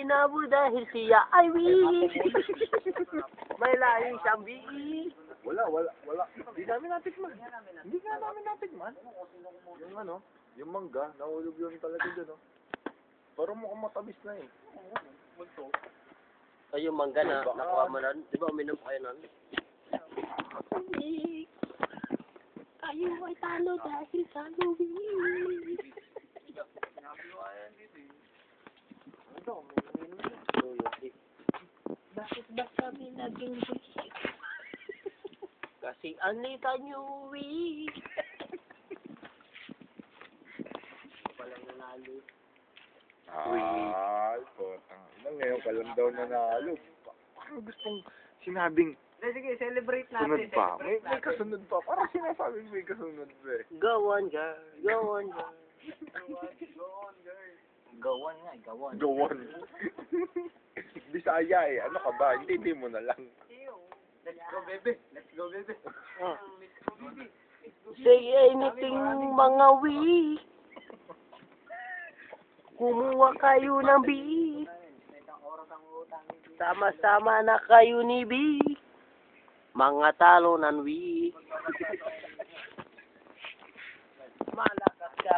inabo dahil siya ay weak. May lahi siyang bigi. Wala. Hindi namin natikman. Hindi nga namin natikman. Yung ano, yung mangga, nahulog yun talaga dun, oh. Parang mukhang matamis na eh. Ay, yung mangga na nakuha mo nun. Di ba uminom kayo nun? Tayo ay talo dahil sa Louie. Bakit ba kami naging weak? Kasi anita nyo weak. Walang nanalo. Ay, potang. Ngayon ka lang daw nanalo. Parang gustong sinabing Sige, celebrate sunod natin. pa. May kasunod pa. Parang sinasabing may kasunod pa eh. Go on, girl. Go on, girl. Gawan nga, gawan. Go on. Bisaya eh. Ano ka ba? Hindi mo na lang. Let's go, baby. Let's go, baby. Oh. Say anything, mga weak. Kumuha kayo ng beef. Sama-sama na kayo ni beef. Mga talo ng weak. Mala